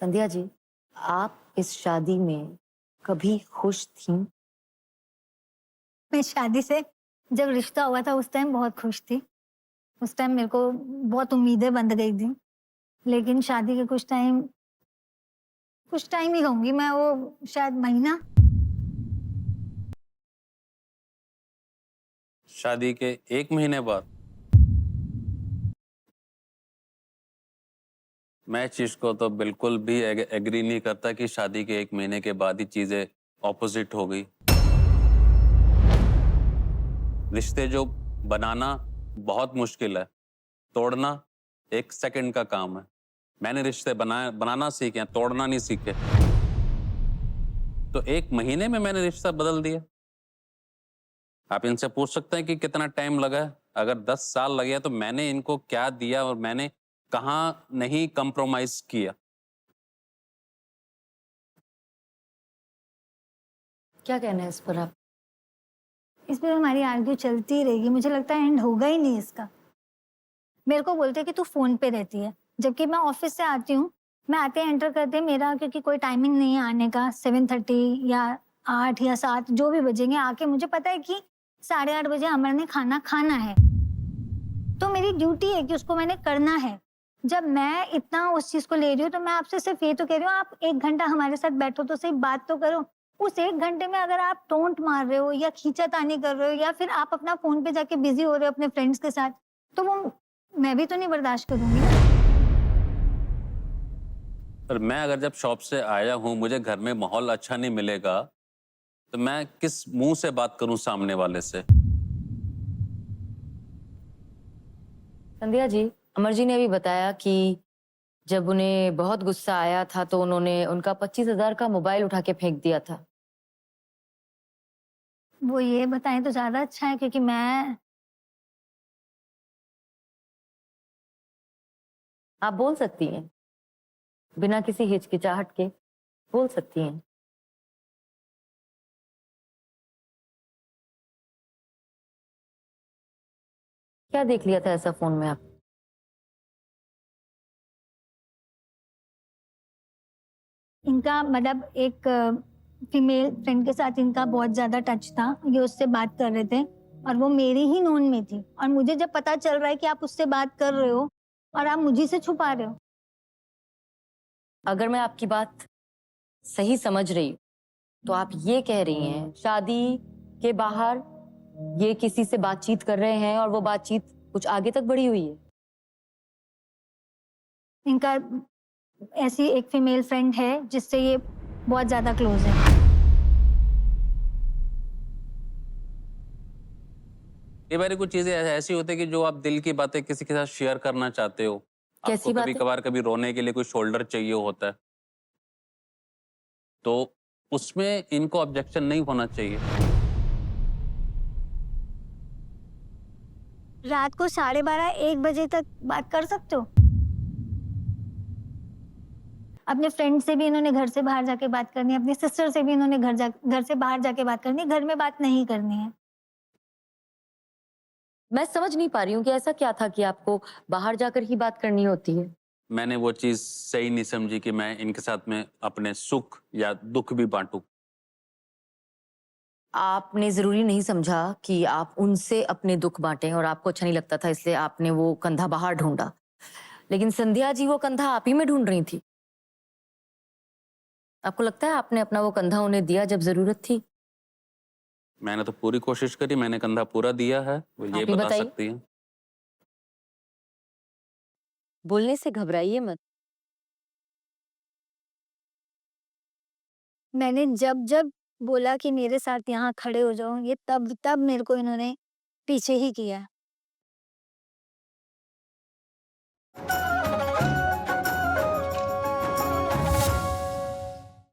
संध्या जी, आप इस शादी में कभी खुश थीं? मैं शादी से जब रिश्ता हुआ था उस टाइम बहुत खुश थी। उस टाइम मेरे को बहुत उम्मीदें बंध गई थी। लेकिन शादी के कुछ टाइम ही कहूँगी मैं, वो शायद महीना। शादी के 1 महीने बाद मैं इस चीज को तो बिल्कुल भी एग्री नहीं करता कि शादी के 1 महीने के बाद ही चीजें ऑपोजिट हो गई। रिश्ते जो बनाना बहुत मुश्किल है, तोड़ना 1 सेकंड का काम है। मैंने रिश्ते बनाना सीखे हैं, तोड़ना नहीं सीखे। तो 1 महीने में मैंने रिश्ता बदल दिया। आप इनसे पूछ सकते हैं कि कितना टाइम लगा है। अगर 10 साल लगे हैं, तो मैंने इनको क्या दिया और मैंने कहाँ नहीं कंप्रोमाइज किया। क्या कहना है इस पर आप? इस पे हमारी आर्ग्यू चलती ही रहेगी। मुझे लगता है एंड होगा ही नहीं इसका। मेरे को बोलते हैं कि तू फ़ोन पे रहती है, जबकि मैं ऑफ़िस से आती हूँ, मैं आते ही एंटर करते ही मेरा क्योंकि कोई टाइमिंग नहीं है आने का, 7:30 या 8 या 7 जो भी बजेंगे, आके मुझे पता है कि 8:30 बजे अमर ने खाना खाना है। तो मेरी ड्यूटी है कि उसको मैंने करना है। जब मैं इतना उस चीज़ को ले रही हूँ, तो मैं आपसे सिर्फ़ ये तो कह रही हूँ, आप 1 घंटा हमारे साथ बैठो तो सही, बात तो करो। उस 1 घंटे में अगर आप टोंट मार रहे हो या खींचातानी कर रहे हो या फिर आप अपना फ़ोन पे जाके बिज़ी हो रहे हो अपने फ्रेंड्स के साथ, तो वो मैं भी तो नहीं बर्दाश्त करूँगी ना। पर मैं अगर जब शॉप से आया हूँ, मुझे घर में माहौल अच्छा नहीं मिलेगा, तो मैं किस मुंह से बात करूं सामने वाले से? संध्या जी, अमर जी ने भी बताया कि जब उन्हें बहुत गुस्सा आया था तो उन्होंने उनका 25,000 का मोबाइल उठा के फेंक दिया था। वो ये बताएँ तो ज़्यादा अच्छा है क्योंकि मैं आप बोल सकती हैं, बिना किसी हिचकिचाहट के बोल सकती हैं। क्या देख लिया था ऐसा फ़ोन में आप? इनका मतलब एक फीमेल फ्रेंड के साथ इनका बहुत ज़्यादा टच था। ये उससे बात कर रहे थे और वो मेरी ही नोन में थी और मुझे जब पता चल रहा है कि आप उससे बात कर रहे हो और आप मुझे से छुपा रहे हो। अगर मैं आपकी बात सही समझ रही हूँ, तो आप ये कह रही हैं शादी के बाहर ये किसी से बातचीत कर रहे हैं और वो बातचीत कुछ आगे तक बढ़ी हुई है। इनका ऐसी एक फीमेल फ्रेंड है जिससे ये बहुत ज़्यादा क्लोज़ है। कई बार कुछ चीजें ऐसी होती है कि जो आप दिल की बातें किसी के साथ शेयर करना चाहते हो। आपको कैसी कभी बात है? कभार कभी रोने के लिए कोई शोल्डर चाहिए होता है, तो उसमें इनको ऑब्जेक्शन नहीं होना चाहिए। रात को 12:30 1 बजे तक बात कर सकते हो? अपने फ्रेंड से भी इन्होंने घर से बाहर जाके बात करनी है, अपनी सिस्टर से भी इन्होंने घर से बाहर जाके बात करनी है, घर में बात नहीं करनी है। मैं समझ नहीं पा रही हूँ कि ऐसा क्या था कि आपको बाहर जाकर ही बात करनी होती है। मैंने वो चीज सही नहीं समझी कि मैं इनके साथ में अपने सुख या दुख भी बांटूं। आपने जरूरी नहीं समझा कि आप उनसे अपने दुख बांटें और आपको अच्छा नहीं लगता था इसलिए आपने वो कंधा बाहर ढूंढा। लेकिन संध्या जी वो कंधा आप ही में ढूंढ रही थी। आपको लगता है आपने अपना वो कंधा उन्हें दिया जब जरूरत थी? मैंने तो पूरी कोशिश करी, मैंने कंधा पूरा दिया है, वो ये आप ही बता बताइए। सकती हैं। बोलने से घबराइए मत। मैंने जब-जब बोला कि मेरे साथ यहाँ खड़े हो जाओ, ये तब-तब मेरे को इन्होंने पीछे ही किया है।